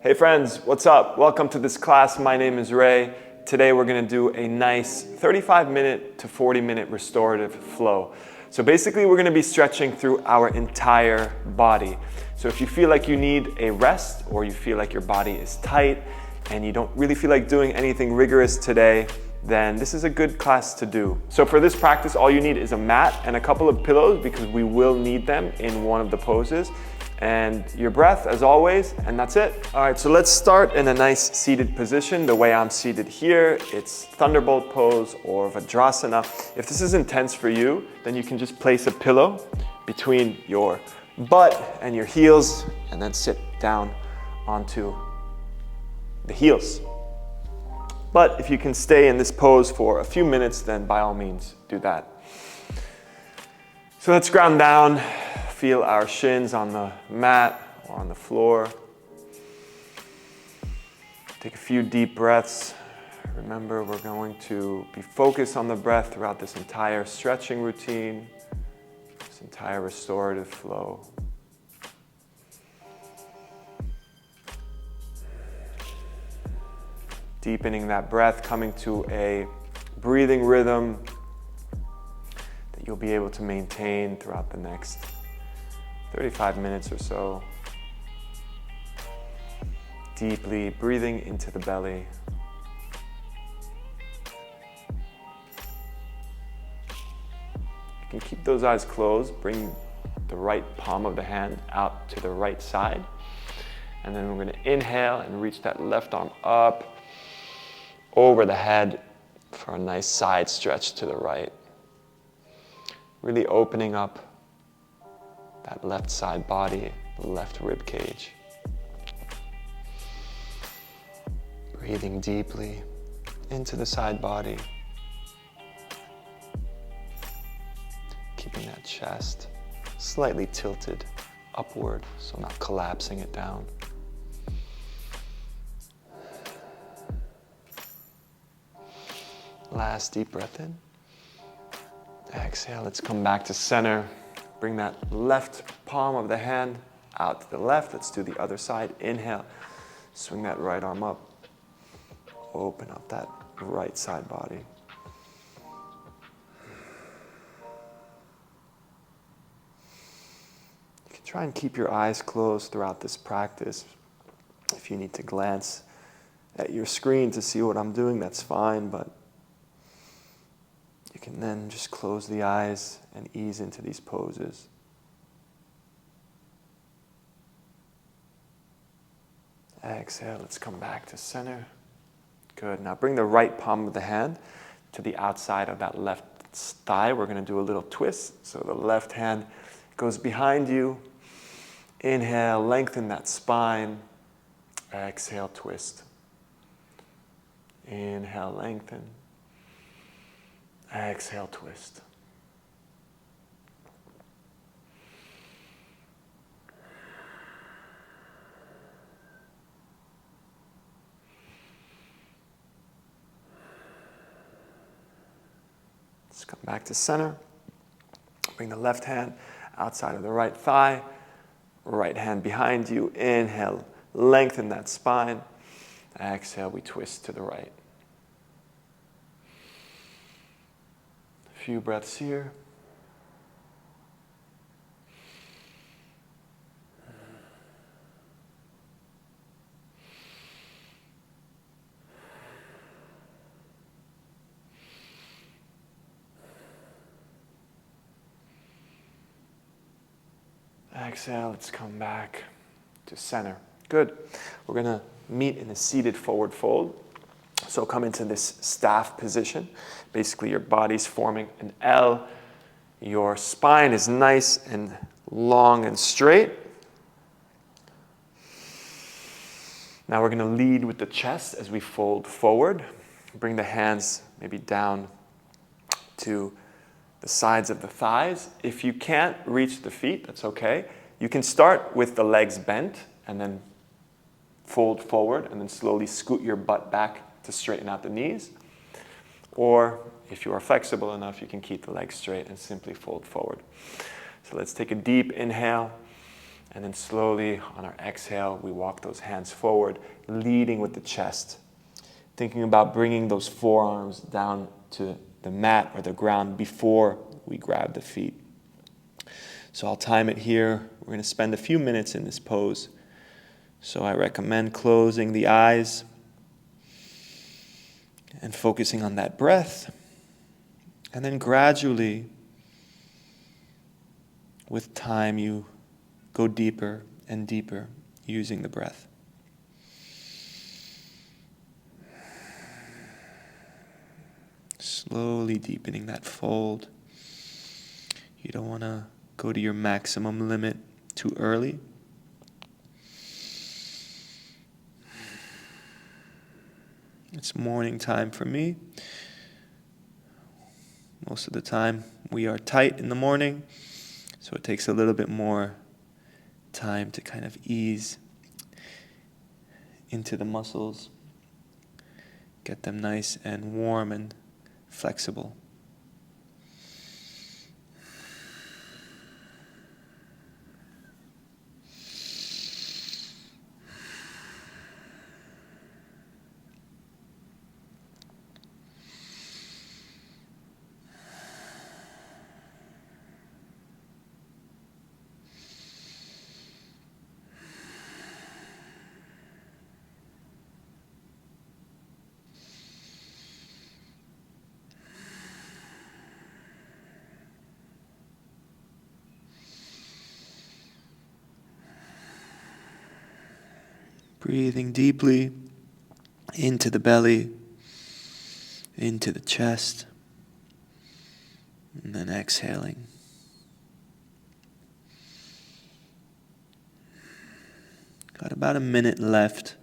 Hey friends, what's up? Welcome to this class. My name is Ray. Today we're going to do a nice 35-minute to 40-minute restorative flow. So basically we're going to be stretching through our entire body. So if you feel like you need a rest or you feel like your body is tight and you don't really feel like doing anything rigorous today, then this is a good class to do. So for this practice, all you need is a mat and a couple of pillows because we will need them in one of the poses. And your breath as always, and that's it. All right, so let's start in a nice seated position. The way I'm seated here, it's Thunderbolt pose or Vajrasana. If this is intense for you, then you can just place a pillow between your butt and your heels and then sit down onto the heels. But if you can stay in this pose for a few minutes, then by all means do that. So let's ground down. Feel our shins on the mat or on the floor. Take a few deep breaths. Remember, we're going to be focused on the breath throughout this entire stretching routine, this entire restorative flow. Deepening that breath, coming to a breathing rhythm that you'll be able to maintain throughout the next 35 minutes or so. Deeply breathing into the belly. You can keep those eyes closed. Bring the right palm of the hand out to the right side. And then we're going to inhale and reach that left arm up over the head for a nice side stretch to the right. Really opening up that left side body, the left rib cage. Breathing deeply into the side body. Keeping that chest slightly tilted upward, so not collapsing it down. Last deep breath in. Exhale, let's come back to center. Bring that left palm of the hand out to the left. Let's do the other side. Inhale, swing that right arm up. Open up that right side body. You can try and keep your eyes closed throughout this practice. If you need to glance at your screen to see what I'm doing, that's fine, but you can then just close the eyes and ease into these poses. Exhale, let's come back to center. Good, now bring the right palm of the hand to the outside of that left thigh. We're going to do a little twist. So the left hand goes behind you. Inhale, lengthen that spine. Exhale, twist. Inhale, lengthen. Exhale, twist. Let's come back to center. Bring the left hand outside of the right thigh. Right hand behind you. Inhale, lengthen that spine. Exhale, we twist to the right. Few breaths here. Exhale, let's come back to center. Good. We're going to meet in a seated forward fold. So come into this staff position. Basically, your body's forming an L. Your spine is nice and long and straight. Now we're going to lead with the chest as we fold forward. Bring the hands maybe down to the sides of the thighs. If you can't reach the feet, that's okay. You can start with the legs bent and then fold forward and then slowly scoot your butt back to straighten out the knees. Or if you are flexible enough, you can keep the legs straight and simply fold forward. So let's take a deep inhale And then slowly on our exhale, we walk those hands forward, leading with the chest. Thinking about bringing those forearms down to the mat or the ground before we grab the feet. So I'll time it here. We're going to spend a few minutes in this pose. So I recommend closing the eyes and focusing on that breath. And then gradually, with time, you go deeper and deeper using the breath. Slowly deepening that fold. You don't want to go to your maximum limit too early. It's morning time for me. Most of the time we are tight in the morning, so it takes a little bit more time to kind of ease into the muscles, get them nice and warm and flexible. Breathing deeply into the belly, into the chest, and then exhaling. Got about a minute left.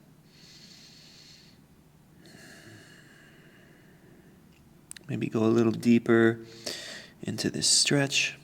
Maybe go a little deeper into this stretch.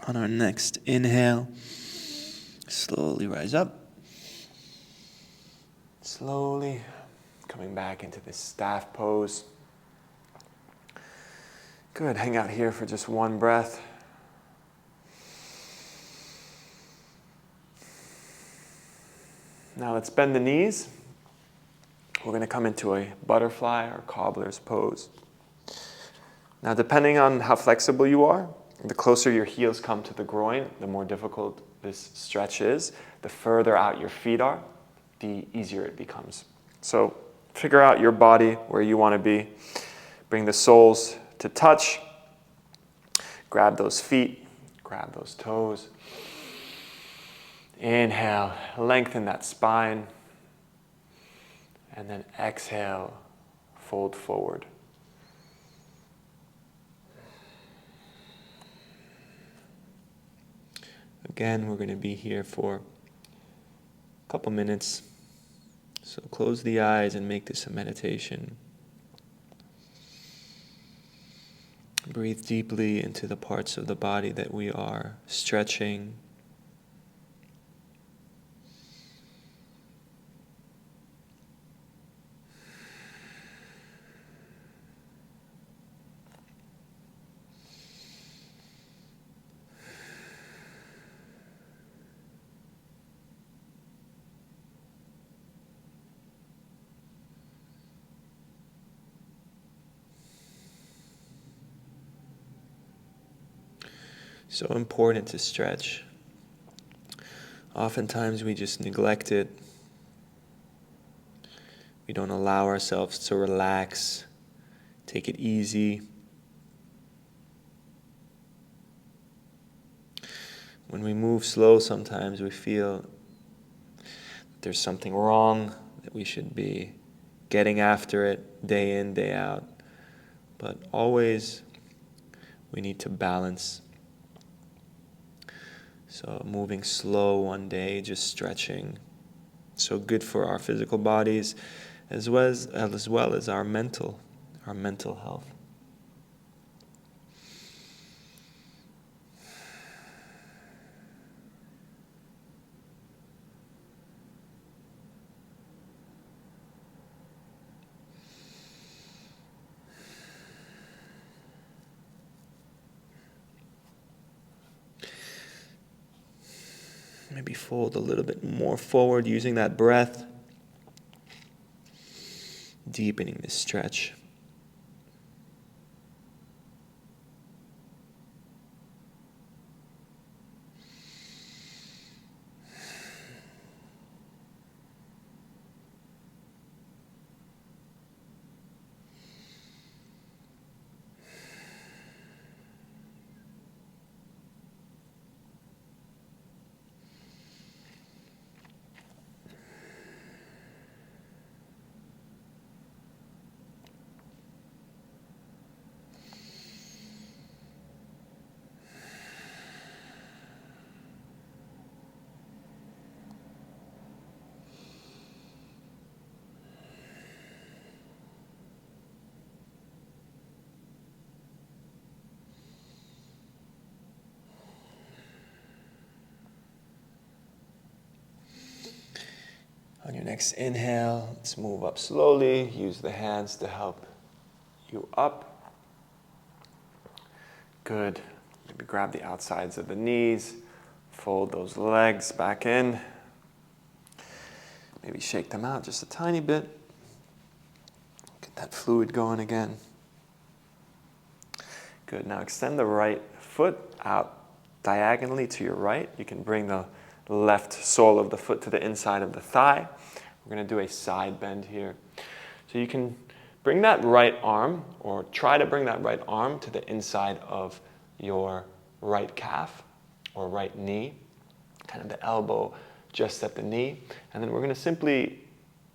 On our next inhale, slowly rise up. Slowly coming back into this staff pose. Good, hang out here for just one breath. Now let's bend the knees. We're going to come into a butterfly or cobbler's pose. Now depending on how flexible you are, the closer your heels come to the groin, the more difficult this stretch is. The further out your feet are, the easier it becomes. So figure out your body, where you want to be. Bring the soles to touch. Grab those feet, grab those toes. Inhale, lengthen that spine. And then exhale, fold forward. Again, we're going to be here for a couple minutes. So close the eyes and make this a meditation. Breathe deeply into the parts of the body that we are stretching. So important to stretch Oftentimes we just neglect it. We don't allow ourselves to relax, take it easy. When we move slow, sometimes we feel that there's something wrong, that we should be getting after it day in, day out. But always we need to balance. So moving slow one day, just stretching. So good for our physical bodies as well as our mental health. Maybe fold a little bit more forward using that breath, deepening this stretch. On your next inhale, let's move up slowly. Use the hands to help you up. Good. Maybe grab the outsides of the knees. Fold those legs back in. Maybe shake them out just a tiny bit. Get that fluid going again. Good. Now extend the right foot out diagonally to your right. You can bring the left sole of the foot to the inside of the thigh. We're going to do a side bend here. So you can bring that right arm, or try to bring that right arm to the inside of your right calf or right knee, kind of the elbow just at the knee. And then we're going to simply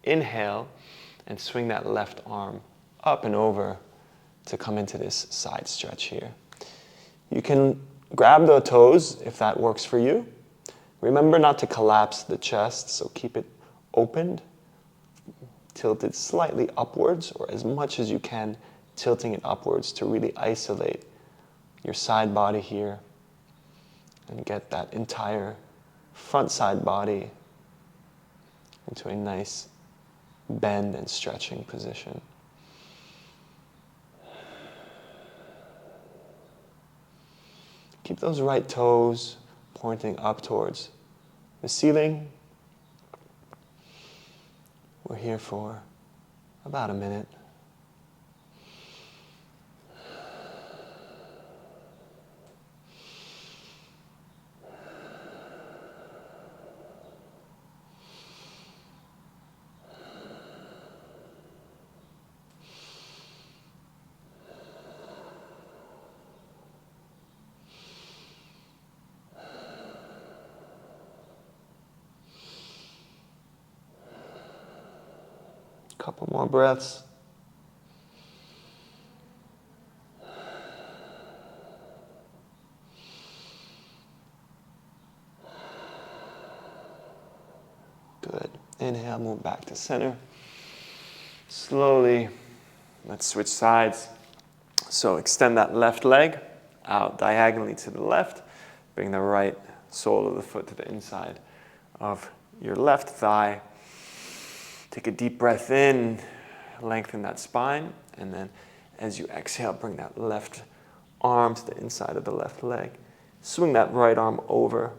inhale and swing that left arm up and over to come into this side stretch here. You can grab the toes if that works for you. Remember not to collapse the chest, so keep it opened, tilted slightly upwards, or as much as you can, tilting it upwards to really isolate your side body here and get that entire front side body into a nice bend and stretching position. Keep those right toes pointing up towards the ceiling. We're here for about a minute. Couple more breaths. Good. Inhale, move back to center. Slowly, let's switch sides. So extend that left leg out diagonally to the left. Bring the right sole of the foot to the inside of your left thigh. Take a deep breath in, lengthen that spine, and then as you exhale, bring that left arm to the inside of the left leg. Swing that right arm over,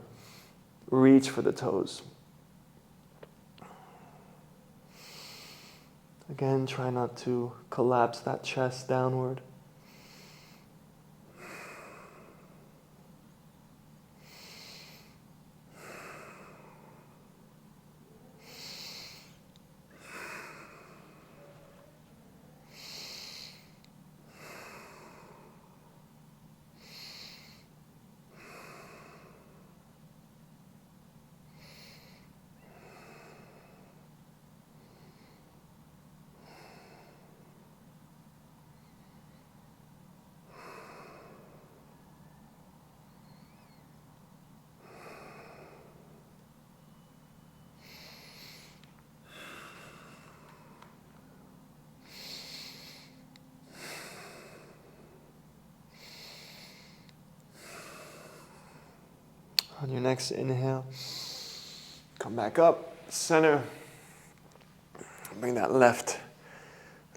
reach for the toes. Again, try not to collapse that chest downward. On your next inhale, come back up, center. Bring that left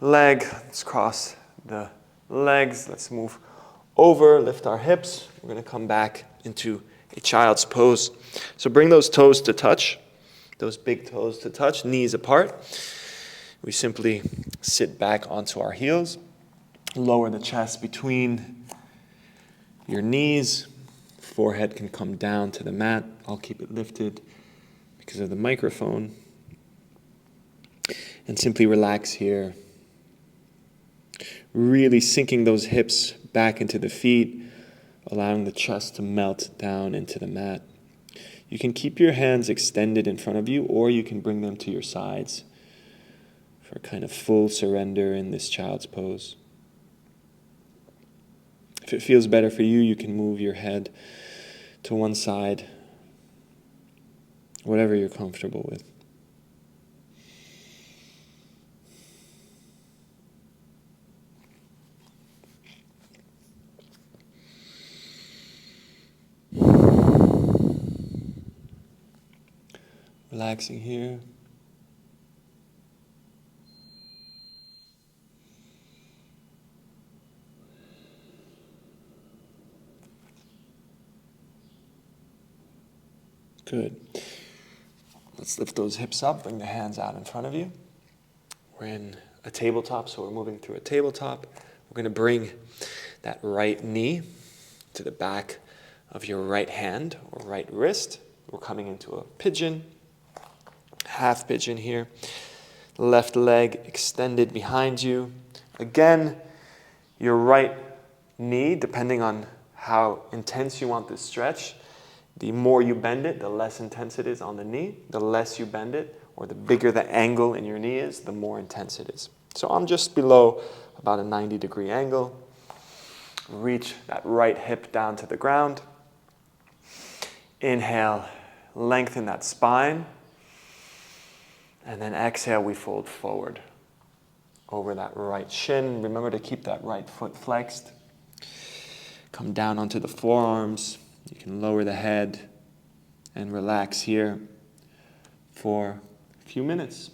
leg. Let's cross the legs. Let's move over, lift our hips. We're going to come back into a child's pose. So bring those toes to touch, those big toes to touch, knees apart. We simply sit back onto our heels, lower the chest between your knees. Forehead can come down to the mat. I'll keep it lifted because of the microphone. And simply relax here. Really sinking those hips back into the feet, allowing the chest to melt down into the mat. You can keep your hands extended in front of you, or you can bring them to your sides for kind of full surrender in this child's pose. If it feels better for you, you can move your head to one side, whatever you're comfortable with. Relaxing here. Good. Let's lift those hips up, bring the hands out in front of you. We're in a tabletop, so we're moving through a tabletop. We're going to bring that right knee to the back of your right hand or right wrist. We're coming into a pigeon, half pigeon here. Left leg extended behind you. Again, your right knee, depending on how intense you want this stretch, the more you bend it, the less intense it is on the knee. The less you bend it, or the bigger the angle in your knee is, the more intense it is. So I'm just below about a 90-degree angle. Reach that right hip down to the ground. Inhale, lengthen that spine. And then exhale, we fold forward over that right shin. Remember to keep that right foot flexed. Come down onto the forearms. You can lower the head and relax here for a few minutes.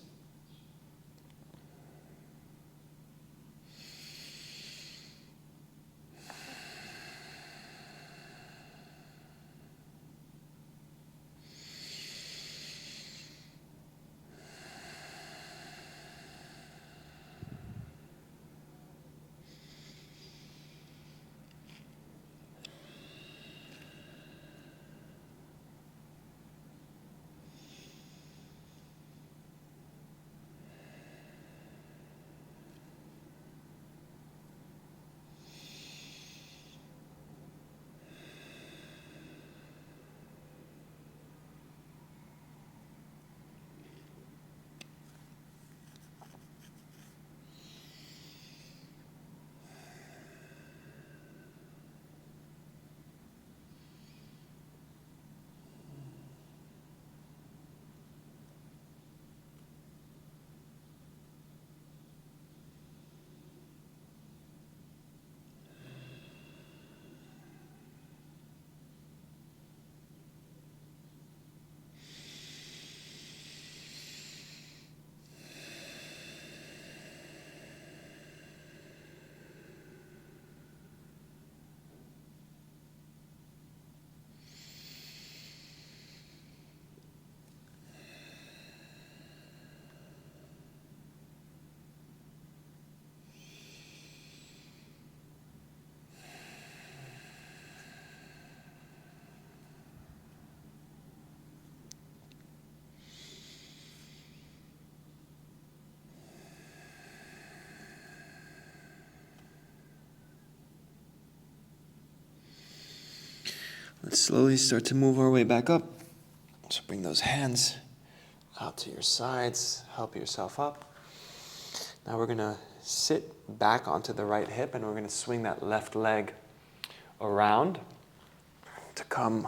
Let's slowly start to move our way back up. So bring those hands out to your sides, help yourself up. Now we're going to sit back onto the right hip and we're going to swing that left leg around to come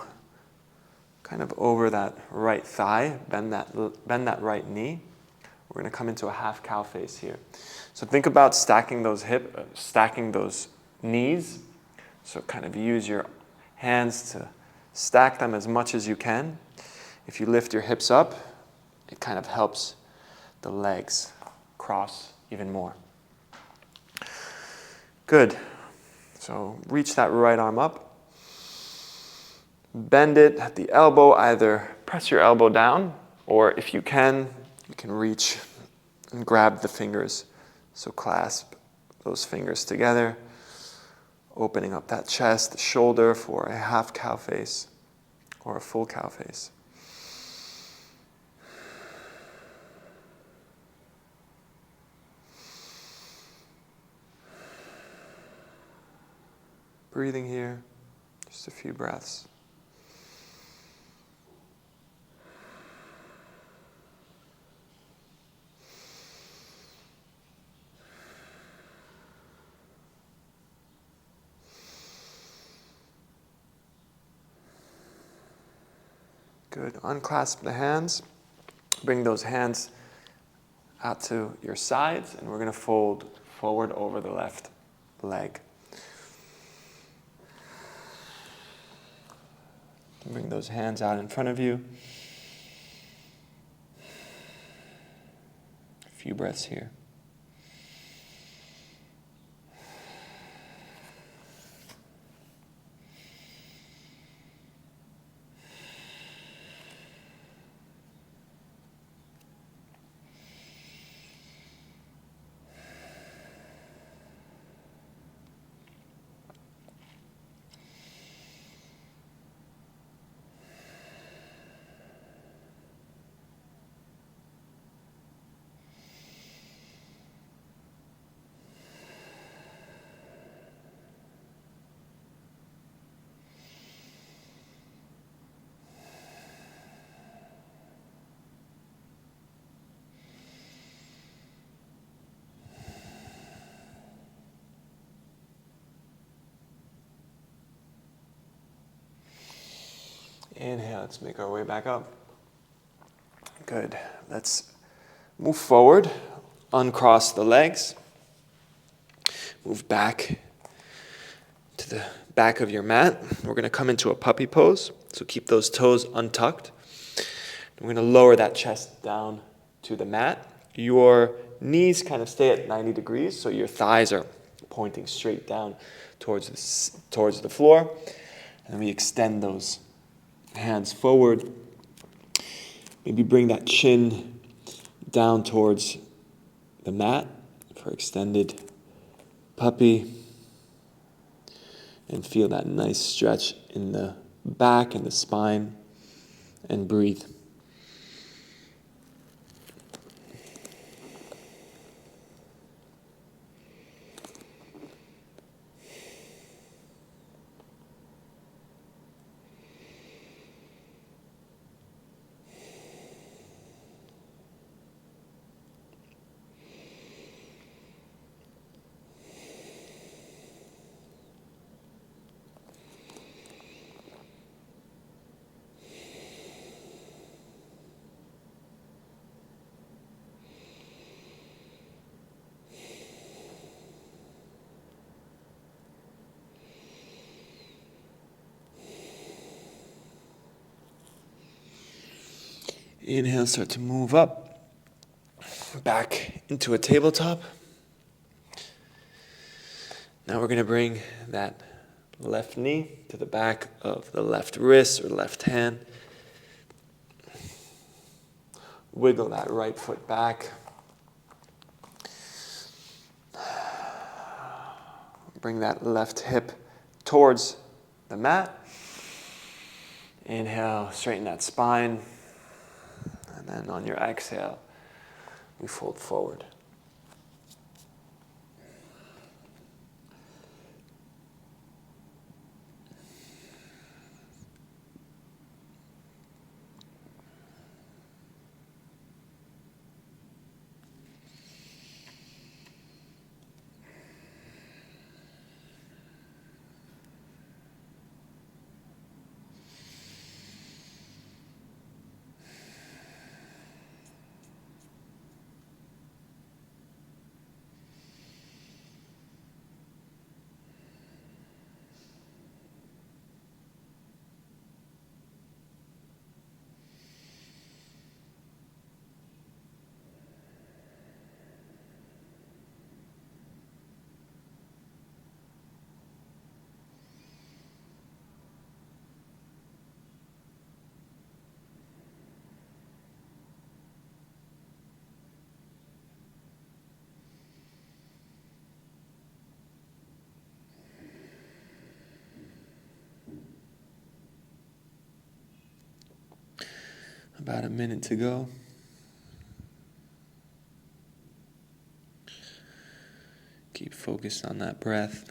kind of over that right thigh, bend that right knee. We're going to come into a half cow face here. So think about stacking those knees. So kind of use your hands to Stack them as much as you can. If you lift your hips up, it kind of helps the legs cross even more. Good. So reach that right arm up. Bend it at the elbow. Either press your elbow down, or if you can reach and grab the fingers. So clasp those fingers together, opening up that chest, the shoulder for a half cow face or a full cow face. Breathing here, just a few breaths. Good. Unclasp the hands. Bring those hands out to your sides, and we're going to fold forward over the left leg. Bring those hands out in front of you. A few breaths here. Inhale, let's make our way back up. Good. Let's move forward, uncross the legs. Move back to the back of your mat. We're going to come into a puppy pose, so keep those toes untucked. We're going to lower that chest down to the mat. Your knees kind of stay at 90 degrees, so your thighs are pointing straight down towards the floor. And we extend those hands forward. Maybe bring that chin down towards the mat for extended puppy. And feel that nice stretch in the back and the spine. And breathe. Inhale, start to move up, back into a tabletop. Now we're going to bring that left knee to the back of the left wrist or left hand. Wiggle that right foot back. Bring that left hip towards the mat. Inhale, straighten that spine. And then on your exhale, we fold forward. About a minute to go. Keep focused on that breath.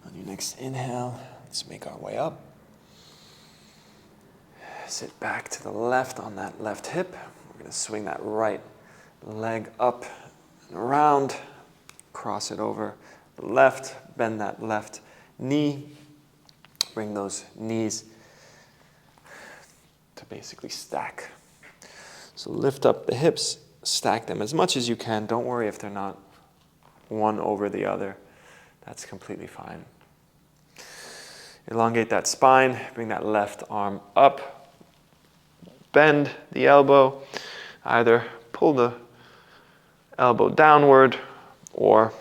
On your next inhale, let's make our way up. Sit back to the left on that left hip. We're going to swing that right leg up and around. Cross it over the left. Bend that left knee. Bring those knees to basically stack. So lift up the hips, stack them as much as you can. Don't worry if they're not one over the other. That's completely fine. Elongate that spine, bring that left arm up, bend the elbow, either pull the elbow downward or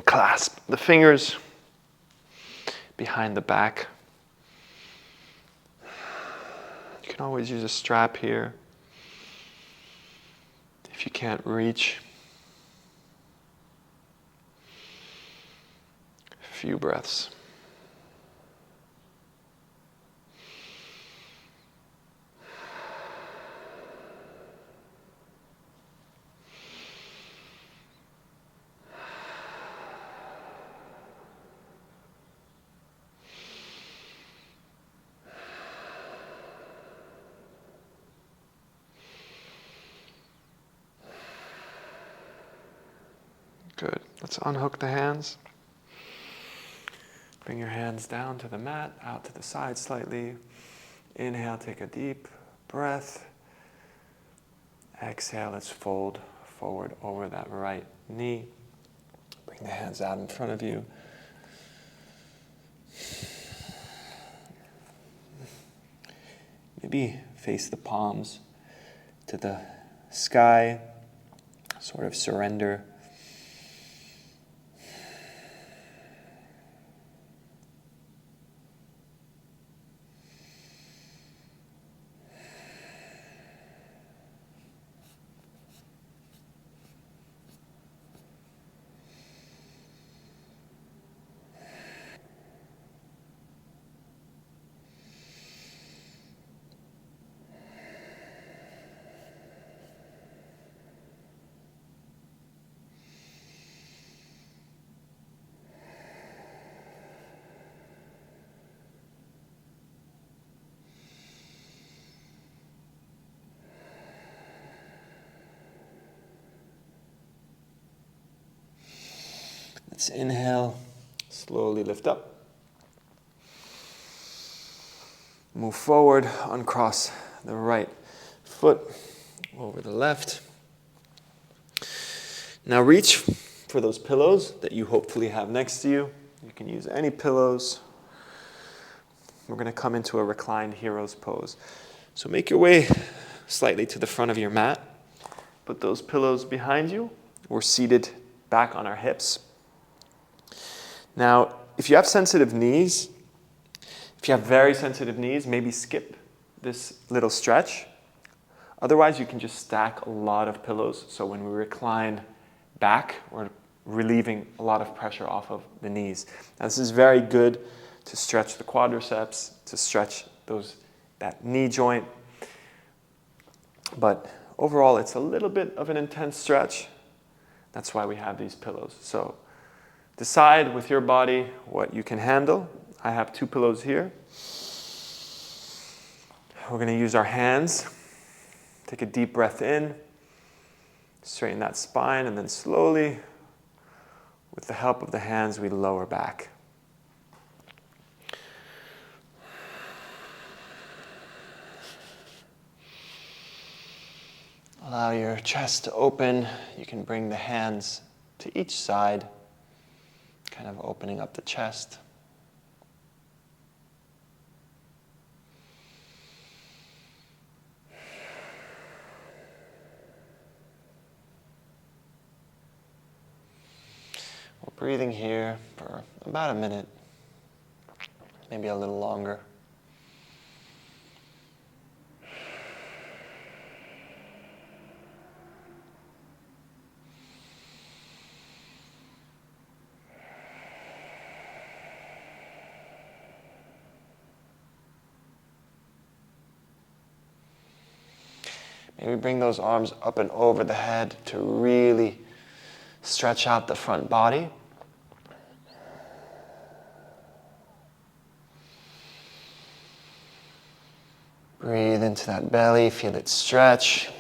clasp the fingers behind the back. You can always use a strap here if you can't reach. A few breaths. Good. Let's unhook the hands. Bring your hands down to the mat, out to the side slightly. Inhale, take a deep breath. Exhale, let's fold forward over that right knee. Bring the hands out in front of you. Maybe face the palms to the sky, sort of surrender. Let's inhale, slowly lift up. Move forward, uncross the right foot over the left. Now reach for those pillows that you hopefully have next to you. You can use any pillows. We're going to come into a reclined hero's pose. So make your way slightly to the front of your mat. Put those pillows behind you. We're seated back on our hips. Now, if you have sensitive knees, if you have very sensitive knees, maybe skip this little stretch. Otherwise, you can just stack a lot of pillows. So when we recline back, we're relieving a lot of pressure off of the knees. Now, this is very good to stretch the quadriceps, to stretch that knee joint. But overall, it's a little bit of an intense stretch. That's why we have these pillows. So decide with your body what you can handle. I have 2 pillows here. We're going to use our hands. Take a deep breath in. Straighten that spine, and then slowly, with the help of the hands, we lower back. Allow your chest to open. You can bring the hands to each side, kind of opening up the chest. We're breathing here for about a minute, maybe a little longer. Maybe bring those arms up and over the head to really stretch out the front body. Breathe into that belly, feel it stretch.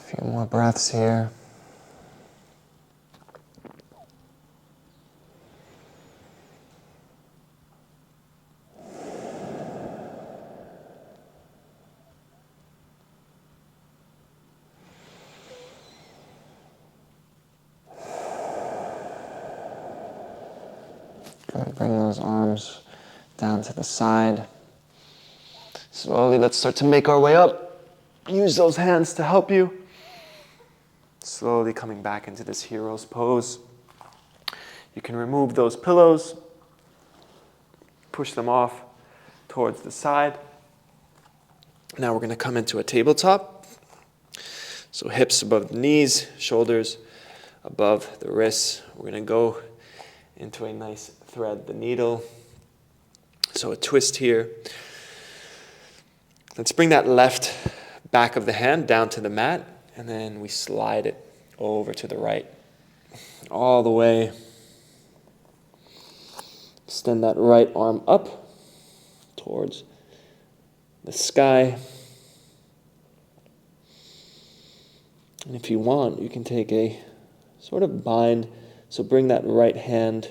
A few more breaths here. Good. Bring those arms down to the side. Slowly, let's start to make our way up. Use those hands to help you. Slowly coming back into this hero's pose. You can remove those pillows, push them off towards the side. Now we're going to come into a tabletop. So hips above the knees, shoulders above the wrists. We're going to go into a nice thread the needle. So a twist here. Let's bring that left back of the hand down to the mat, and then we slide it over to the right, all the way. Extend that right arm up towards the sky. And if you want, you can take a sort of bind. So bring that right hand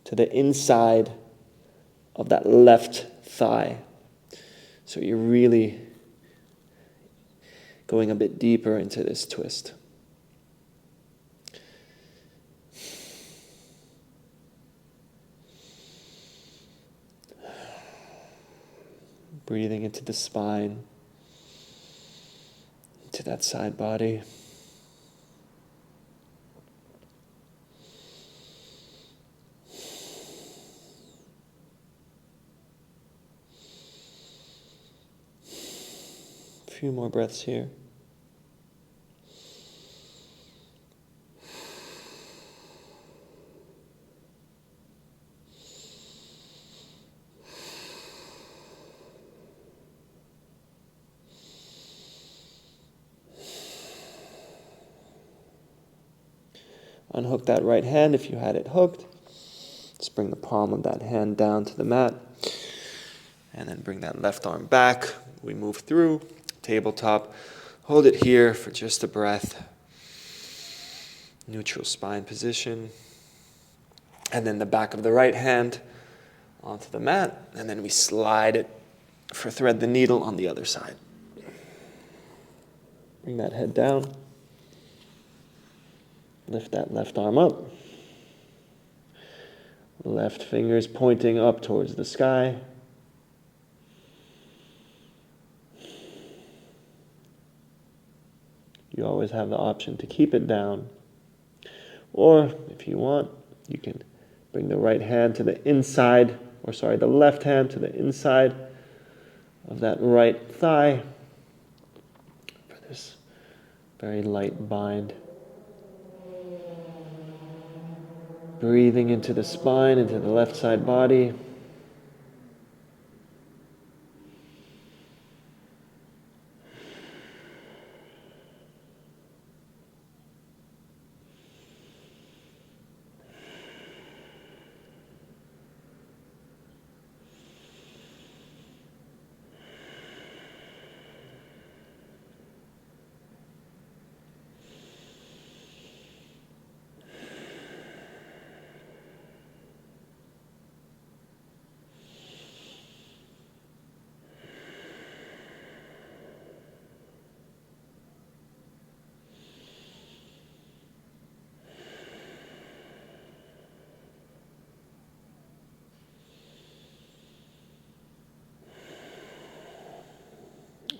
to the inside of that left thigh. So you're really going a bit deeper into this twist. Breathing into the spine, into that side body. A few more breaths here. Unhook that right hand if you had it hooked. Just bring the palm of that hand down to the mat. And then bring that left arm back. We move through, tabletop. Hold it here for just a breath. Neutral spine position. And then the back of the right hand onto the mat. And then we slide it for thread the needle on the other side. Bring that head down. Lift that left arm up. Left fingers pointing up towards the sky. You always have the option to keep it down. Or if you want, you can bring the right hand to the inside, the left hand to the inside of that right thigh for this very light bind. Breathing into the spine, into the left side body.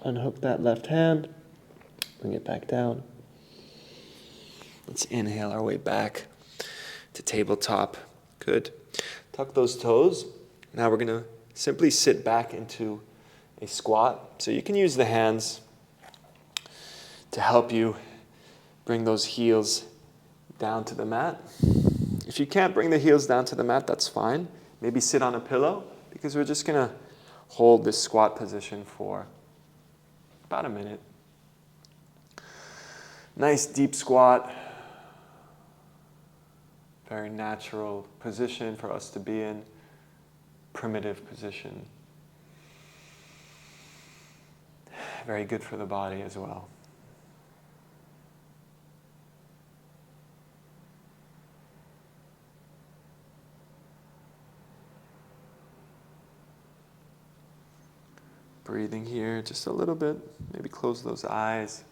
unhook that left hand, bring it back down. Let's inhale our way back to tabletop. Good. Tuck those toes. Now we're going to simply sit back into a squat. So you can use the hands to help you bring those heels down to the mat. If you can't bring the heels down to the mat, that's fine. Maybe sit on a pillow, because we're just going to hold this squat position for about a minute. Nice deep squat. Very natural position for us to be in. Primitive position. Very good for the body as well. Breathing here just a little bit. Maybe close those eyes.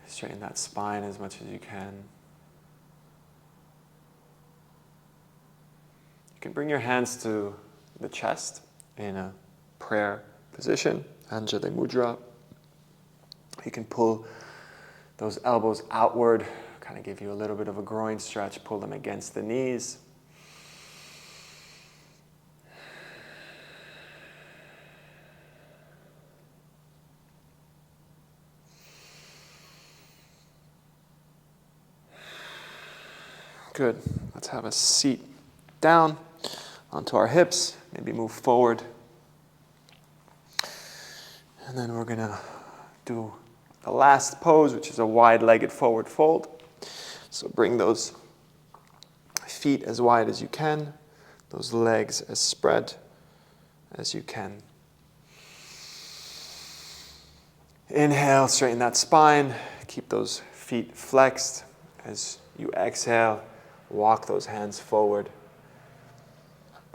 Straighten that spine as much as you can. You can bring your hands to the chest in a prayer position, Anjali Mudra. You can pull those elbows outward, kind of give you a little bit of a groin stretch, pull them against the knees. Good. Let's have a seat down onto our hips. Maybe move forward. And then we're going to do the last pose, which is a wide-legged forward fold. So bring those feet as wide as you can, those legs as spread as you can. Inhale, straighten that spine. Keep those feet flexed. As you exhale, walk those hands forward.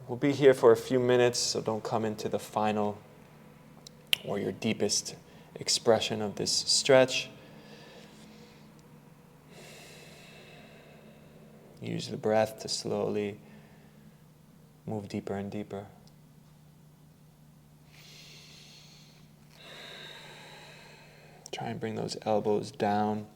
We'll be here for a few minutes, so don't come into the final or your deepest expression of this stretch. Use the breath to slowly move deeper and deeper. Try and bring those elbows down.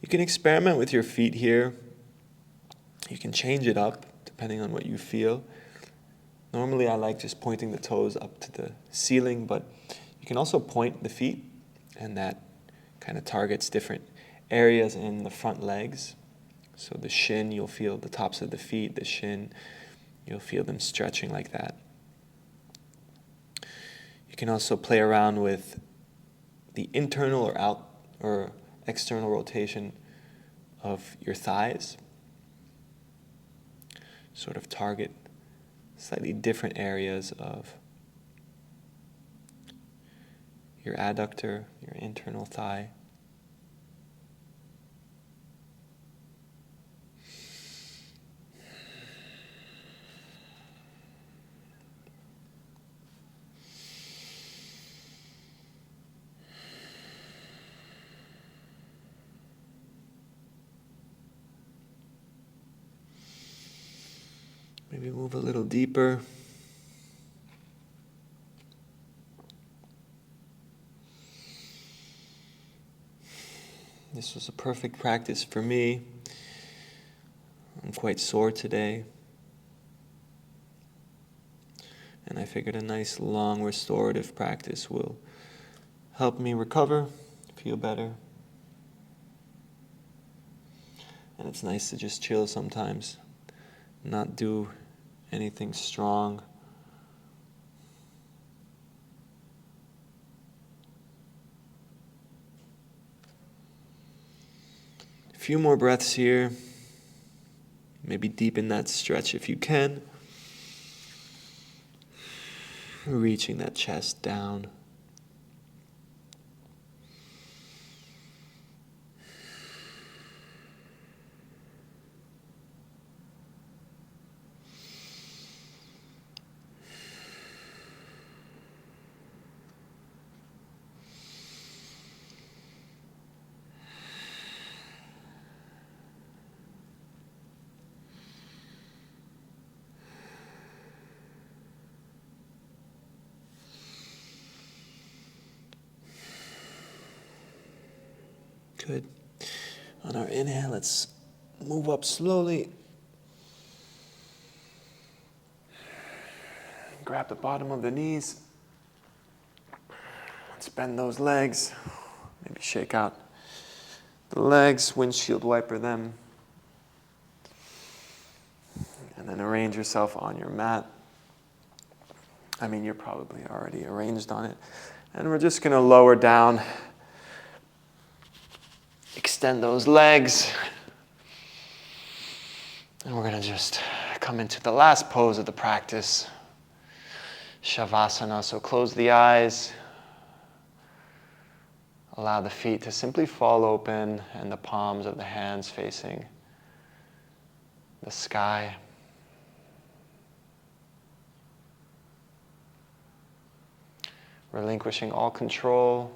You can experiment with your feet here. You can change it up depending on what you feel. Normally I like just pointing the toes up to the ceiling, but you can also point the feet, and that kind of targets different areas in the front legs. So the shin, you'll feel the tops of the feet, the shin, you'll feel them stretching like that. You can also play around with the internal or external rotation of your thighs. Sort of target slightly different areas of your adductor, your internal thigh. Maybe move a little deeper. This was a perfect practice for me. I'm quite sore today. And I figured a nice long restorative practice will help me recover, feel better. And it's nice to just chill sometimes, not do anything strong. A few more breaths here. Maybe deepen that stretch if you can. Reaching that chest down. Good. On our inhale, let's move up slowly. Grab the bottom of the knees. Let's bend those legs. Maybe shake out the legs, windshield wiper them. And then arrange yourself on your mat. I mean, you're probably already arranged on it. And we're just going to lower down. Extend those legs. And we're going to just come into the last pose of the practice. Shavasana. So close the eyes. Allow the feet to simply fall open and the palms of the hands facing the sky. Relinquishing all control,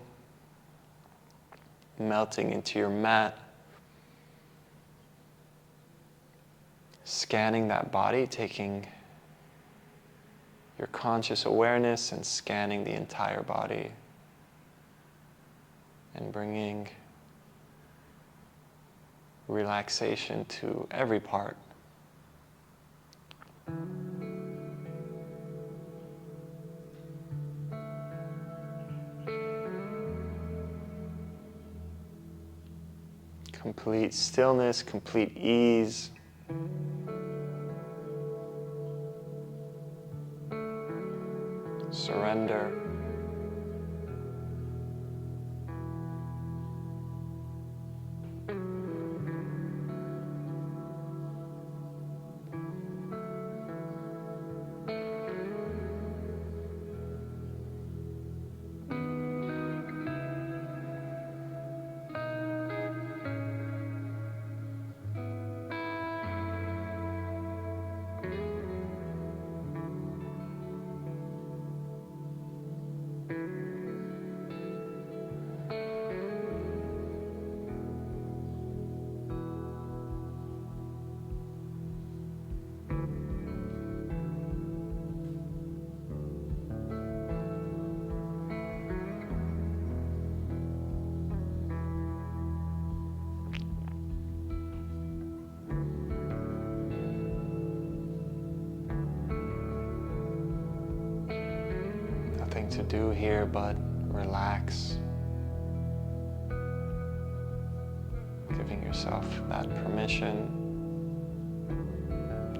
melting into your mat, scanning that body, taking your conscious awareness and scanning the entire body and bringing relaxation to every part. Complete stillness, complete ease. Surrender. Nothing to do here but relax. Giving yourself that permission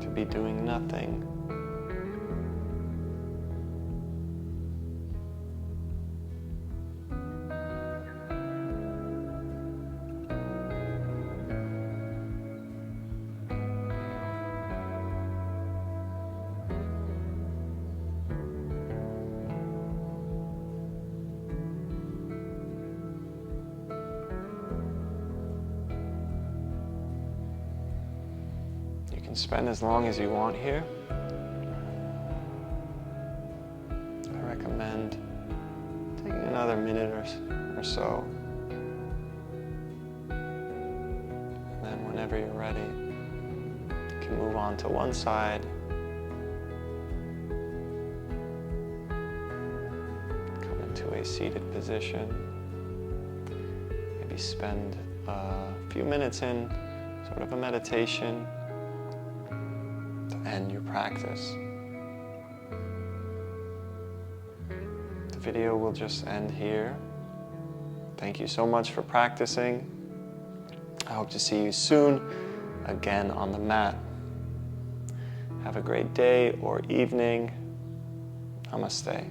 to be doing nothing. Spend as long as you want here. I recommend taking another minute or so. And then whenever you're ready, you can move on to one side. Come into a seated position. Maybe spend a few minutes in sort of a meditation. End your practice. The video will just end here. Thank you so much for practicing. I hope to see you soon again on the mat. Have a great day or evening. Namaste.